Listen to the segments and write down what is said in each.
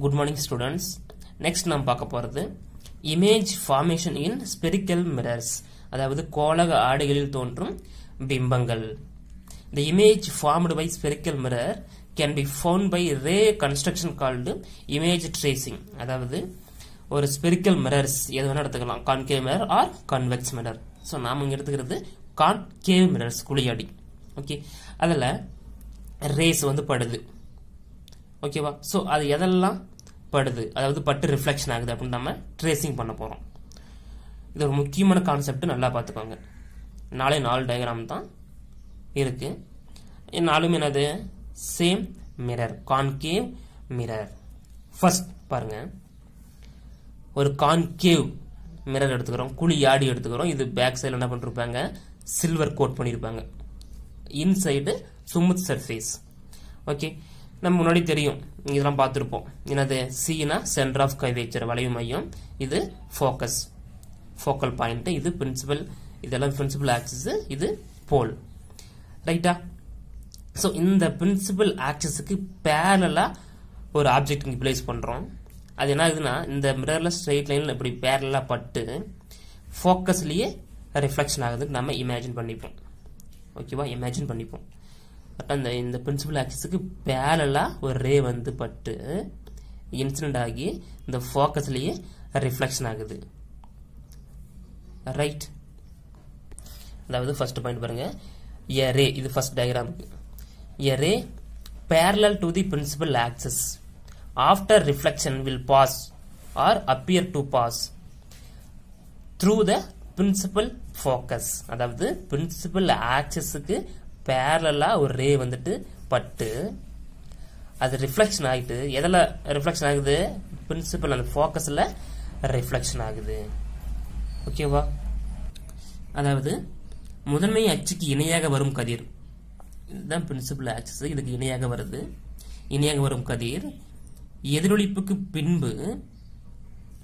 Good morning students. Next நாம் பார்க்க போறது image formation in spherical mirrors. அதாவது கோளக ஆடிகளில் தோன்றும் பிம்பங்கள். The image formed by spherical mirror can be found by ray construction called image tracing. அதாவது ஒரு spherical mirrors எது வேணா எடுத்துக்கலாம், concave mirror or convex mirror. So நாம இங்க எடுத்துக்கிறது concave mirrors குழியாடி. ஓகே, அதுல ரேஸ் வந்து படுது. ஓகேவா? சோ அது எதெல்லாம் படுது, அதாவது பட்டு ரிஃப்ளெக்ஷன் ஆகுது அப்படின்னு நம்ம ட்ரேசிங் பண்ண போறோம். இது ஒரு முக்கியமான கான்செப்ட், நல்லா பார்த்துக்கோங்க. 4 டயக்ராம் தான் இருக்கு. நாலும் என்னது? Same mirror, concave mirror. First பாருங்க, ஒரு கான்கேவ் மிரர் எடுத்துக்கிறோம், குழி ஆடி எடுத்துக்கிறோம். இது பேக் சைடில் என்ன பண்ணிருப்பாங்க? சில்வர் கோட் பண்ணிருப்பாங்க. Inside smooth surface. ஓகே, நம்ம முன்னாடி தெரியும், இதெல்லாம் பார்த்துருப்போம். என்னது? சீனா சென்டர் ஆஃப் கர்வேச்சர், வளைவு மையம். இது ஃபோக்கஸ், ஃபோக்கல் பாயிண்ட். இது பிரின்சிபல், இதெல்லாம் பிரின்சிபல் ஆக்சிஸ், இது போல். ரைட்டா? ஸோ இந்த பிரின்சிபல் ஆக்சிஸுக்கு பேரலா ஒரு ஆப்ஜெக்ட் இங்கே பிளேஸ் பண்றோம். அது என்ன ஆகுதுன்னா, இந்த மிரர்ல ஸ்ட்ரெயிட் லைன்ல இப்படி பேரலா பட்டு ஃபோக்கஸ்லயே ரிஃப்ளெக்ஷன் ஆகுதுன்னு நம்ம இமேஜின் பண்ணிப்போம். ஓகேவா? இமேஜின் பண்ணிப்போம். அந்த இந்த பிரின்சிபல் ஆக்சிஸுக்கு பேரலா ஒரு ரே வந்து பட்டு இன்சிடென்ட் ஆகி இந்த ஃபோக்கஸ்லயே ரிஃப்ளெக்ஷன் ஆகுது. ரைட்? அதாவது ஃபர்ஸ்ட் பாயிண்ட் பாருங்க, a ray, இது first diagram. a ray parallel to the principal axis after reflection will pass or appear to pass through the principal focus. அதாவது பிரின்சிபல் ஆக்சிஸுக்கு பேரலா ஒரு ரே வந்துட்டு பட்டு அது ரிஃப்ளெக்ஷன் ஆகிட்டு எதில் ரிஃப்ளெக்ஷன் ஆகுது? பிரின்சிபல் அந்த ஃபோக்கஸ்ல ரிஃப்ளெக்ஷன் ஆகுது. ஓகேவா? அதாவது முதன்மை அச்சுக்கு இணையாக வரும் கதிர், இதுதான் பிரின்சிபல் ஆக்சிஸ், இதுக்கு இணையாக வருது. இணையாக வரும் கதிர் எதிரொலிப்புக்கு பின்பு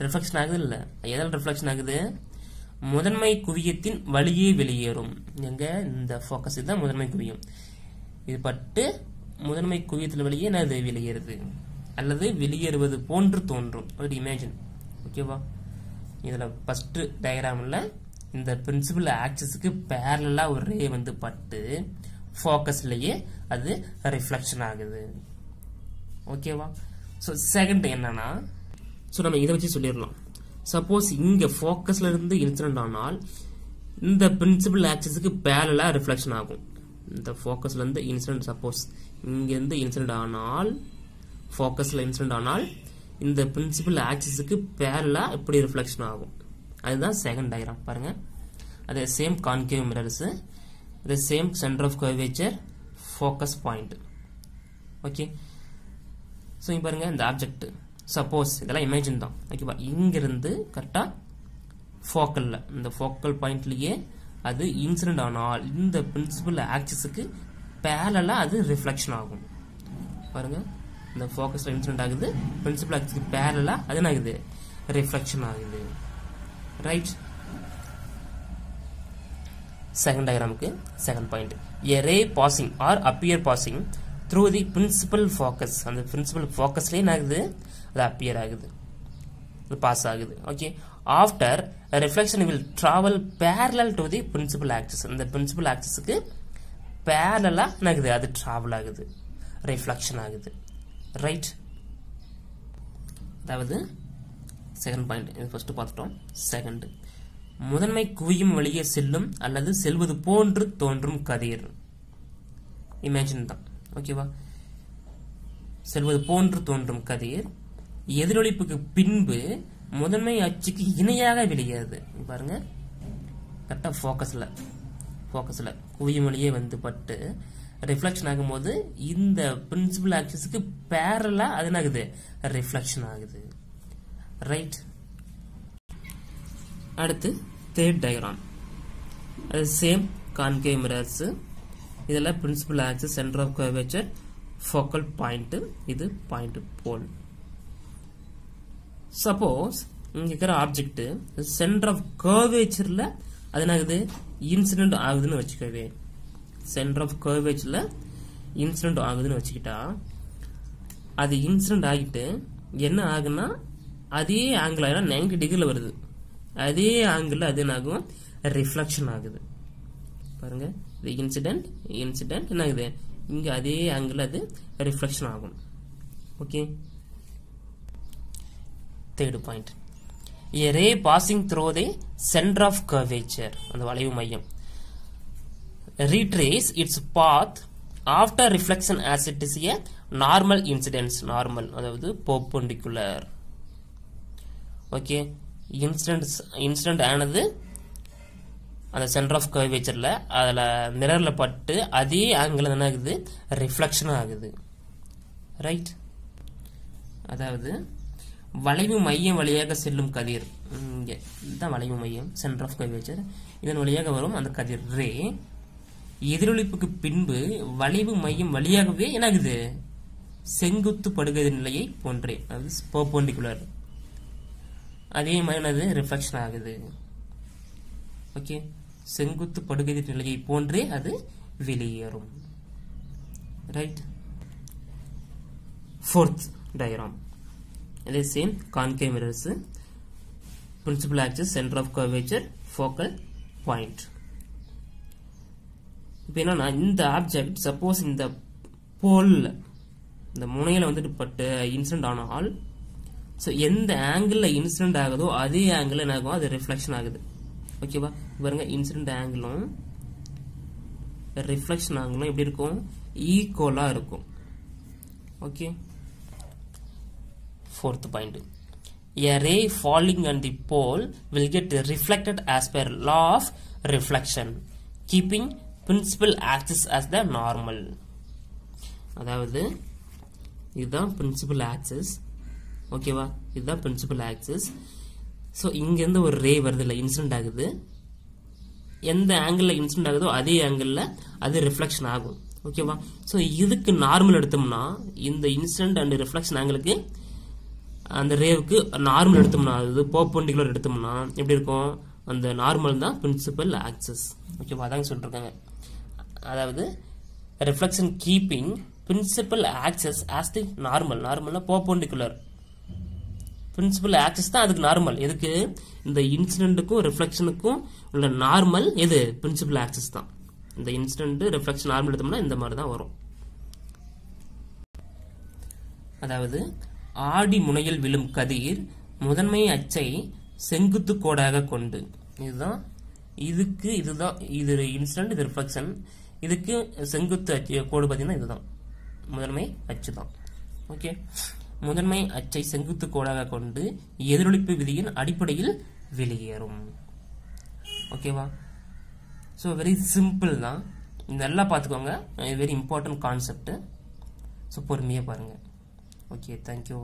ரிஃப்ளெக்ஷன் ஆகுது. இல்ல, எதில் ரிஃப்ளெக்ஷன் ஆகுது? முதன்மை குவியத்தின் வழியே வெளியேறும். எங்க? இந்த ஃபோக்கஸ் தான் முதன்மை குவியம். இது பட்டு முதன்மை குவியத்தில் வெளியே அது வெளியேறுது, அல்லது வெளியேறுவது போன்று தோன்றும். ஒரு இமேஜின். ஓகேவா? இதுல ஃபர்ஸ்ட் டயக்ராம்ல இந்த பிரின்சிபல் ஆக்சிஸ்க்கு பேரலா ஒரு ரே வந்து பட்டு ஃபோக்கஸ்லயே அது ரிஃப்ளெக்ஷன் ஆகுது. ஓகேவா? சோ செகண்ட் என்னன்னா, சோ நம்ம இதை வச்சு சொல்லிடலாம். சப்போஸ் இங்க ஃபோக்கஸ்ல இருந்து இன்சிடென்ட் ஆனால் இந்த பிரின்சிபல் ஆக்சிஸ்க்கு பேரலா ரிஃப்ளெக்ஷன் ஆகும். இந்த ஃபோக்கஸ்ல இருந்து இன்சிடென்ட் சப்போஸ் இங்க இருந்து இன்சிடென்ட் ஆனால், ஃபோக்கஸ்ல இன்சிடென்ட் ஆனால் இந்த பிரின்சிபல் ஆக்சிஸ்க்கு பேரலா இப்படி ரிஃப்ளெக்ஷன் ஆகும். அதுதான் செகண்ட் டயக்ராம். பாருங்க, அதே same concave mirrors, the same center of curvature, focus point. Okay, so இங்க பாருங்க, இந்த ஆப்ஜெக்ட் சப்போஸ் இதெல்லாம் இமேஜின் தான். ஓகேவா? இங்க இருந்து கரெக்டா ஃபோக்கல்ல, இந்த ஃபோக்கல் பாயிண்ட்லயே அது இன்சிடென்ட் ஆனால் இந்த பிரின்சிபல் ஆக்சிஸ்க்கு பேரலா அது ரிஃப்ளெக்ஷன் ஆகும். பாருங்க, இந்த ஃபோக்கஸ்ல இன்சிடென்ட் ஆகுது, பிரின்சிபல் ஆக்சிஸ்க்கு பேரலா அது என்ன ஆகுது? ரிஃப்ளெக்ஷன் ஆகுது. ரைட்? செகண்ட் டயக்ராமுக்கு second point, a ray passing or appear passing through the principal focus. அந்த பிரின்சிபல் ஃபோக்கஸ்லயே என்ன ஆகுது? அது appear ஆகுது, அது பாஸ் ஆகுது. Okay, after a reflection will travel parallel to the principal axis. இந்த பிரின்சிபல் ஆக்சிஸ்க்கு பேரலா என்ன ஆகுது? அது டிராவல் ஆகுது, ரிஃப்ளெக்ஷன் ஆகுது. ரைட்? அதாவது செகண்ட் பாயிண்ட் இது ஃபர்ஸ்ட் பார்த்துட்டோம். செகண்ட், முதன்மை குவியும் வழியே செல்லும் அல்லது செல்வது போன்று தோன்றும் கதிர். இமேஜின் தான். ஓகேவா? செல்வது போன்று தோன்றும் கதிர் எதிரொலிப்புக்கு பின்பு முதன்மை அச்சுக்கு இணையாக வெளியேறுது. பாருங்க, கரெக்டா ஃபோக்கஸ்ல குவியும் வழியே வந்து பட்டு ரிஃப்ளெக்ஷன் ஆகும்போது இந்த பிரின்சிபல் ஆக்சிஸ்க்கு பேரலா அது என்ன ஆகுது? ரிஃப்ளெக்ஷன் ஆகுது. ரைட்? அடுத்து தேர்ட் டயக்ராம், அது சேம் கான்கேவ் மிரர்ஸ். இதெல்லாம் principal axis, centre of curvature, focal point. இது பாயிண்ட் போல். சப்போஸ் இங்க இருக்கிற ஆப்ஜெக்ட் சென்டர் ஆஃப் கர்வேச்சர்ல அது என்ன ஆகுது? இன்சிடென்ட் ஆகுதுன்னு வச்சுக்கவே. சென்டர் ஆஃப் கர்வேச்சர்ல இன்சிடென்ட் ஆகுதுன்னு வச்சுக்கிட்டா, அது இன்சிடென்ட் ஆகிட்டு என்ன ஆகுன்னா அதே ஆங்கிள் ஆகினா 90 டிகிரியில் வருது, அதே ஆங்கிள் அது என்ன ஆகும், ரிஃப்ளெக்ஷன் ஆகுது. பாருங்க, இது இன்சிடென்ட் என்ன ஆகுது, இங்க அதே ஆங்கிள் அது ரிஃப்ளெக்ஷன் ஆகும். Okay. Third point, a ray passing through the center of curvature, அந்த வளைவு மையம், retrace its path after reflection as it is a normal incidence. Normal அதாவது perpendicular. ஓகே, இன்சிடென்ட் ஆனது அந்த சென்டர் ஆஃப் கர்வேச்சர்ல அதில் மிரர்ல பட்டு அதே ஆங்கிள் என்ன ஆகுது, ரிஃப்ளெக்ஷன் ஆகுது. ரைட். அதாவது வளைவு மையம் வழியாக செல்லும் கதிர், இங்கே இதுதான் வளைவு மையம், சென்டர் ஆஃப் கர்வேச்சர், இதன் வழியாக வரும் அந்த கதிர் ரே எதிரொலிப்புக்கு பின்பு வளைவு மையம் வழியாகவே என்ன ஆகுது, செங்குத்து படுகதிர் நிலையை போன்றே, அதாவது பெர்பெண்டிகுலர், அதே மாதிரி அது ரிஃப்ளெக்ஷன் ஆகுது. ஓகே, செங்குத்து படுகதிர் நிலையை போன்றே அது வெளியேறும். ரைட். ஃபோர்த் டயக்ராம், இதே same concave mirrors, principal axis, centre of curvature, focal point. இப்போ என்னன்னா இந்த ஆப்ஜெக்ட் சப்போஸ் இந்த போல்ல இந்த முனையில வந்துட்டு பட்டு இன்சிடென்ட் ஆனால், ஸோ எந்த ஆங்கிள் இன்சிடென்ட் ஆகுதோ அதே ஆங்கிள் என்ன ஆகும், அது ரிஃப்ளெக்ஷன் ஆகுது. ஓகேவா, பாருங்க, இன்சிடென்ட் ஆங்கிளும் ரிஃப்ளெக்ஷன் ஆங்கிளும் எப்படி இருக்கும், ஈக்குவலா இருக்கும். Okay. Fourth point, a ray falling on the pole will get reflected as per law of reflection, keeping principal axis as the normal. அதாவது இதுதான் பிரின்சிபல் ஆக்சிஸ். ஓகேவா, இதுதான் பிரின்சிபல் ஆக்சிஸ். ஸோ இங்கேருந்து ஒரு ரே வருது இல்லை, இன்சிடென்ட் ஆகுது, எந்த ஆங்கிளில் இன்சிடென்ட் ஆகுதோ அதே ஆங்கிளில் அது ரிஃப்ளெக்ஷன் ஆகும். ஓகேவா, ஸோ இதுக்கு நார்மல் எடுத்தோம்னா, இந்த இன்சிடென்ட் அண்ட் ரிஃப்ளெக்ஷன் ஆங்கிளுக்கு அந்த ரேவுக்கு நார்மல் எடுத்தோம்னா, அது பெர்பெண்டிகுலர் எடுத்தோம்னா எப்படி இருக்கும், அந்த நார்மல் தான் பிரின்சிபல் ஆக்சிஸ். ஓகேவா, அதாங்க சொல்லிருக்காங்க. அதாவது reflection keeping principal axis as the normal, நார்மல்னா பெர்பெண்டிகுலர், பிரின்சிபல் ஆக்சிஸ் தான் அதுக்கு நார்மல். எதுக்கு, இந்த இன்சிடென்ட்டுக்கும் ரிஃப்ளெக்ஷனுக்கும் உள்ள நார்மல் எது, பிரின்சிபல் ஆக்சிஸ் தான். இந்த இன்சிடென்ட் ரிஃப்ளெக்ஷன் நார்மல் எடுத்தோம்னா இந்த மாதிரி தான் வரும். அதாவது ஆடி முனையில் விழும் கதிர் முதன்மை அச்சை செங்குத்து கோடாக கொண்டு, இதுதான் இதுக்கு, இதுதான் இது இன்சிடென்ட், இது ரிஃப்ளெக்ஷன், இதுக்கு செங்குத்து கோடு பார்த்தீங்கன்னா இதுதான் முதன்மை அச்சு தான். ஓகே, முதன்மை அச்சை செங்குத்து கோடாக கொண்டு எதிரொலிப்பு விதியின் அடிப்படையில் வெளியேறும். ஓகேவா, ஸோ வெரி சிம்பிள் தான், இதெல்லாம் பார்த்துக்கோங்க, வெரி இம்பார்ட்டன்ட் கான்செப்ட். ஸோ பொறுமையாக பாருங்க. Okay, thank you.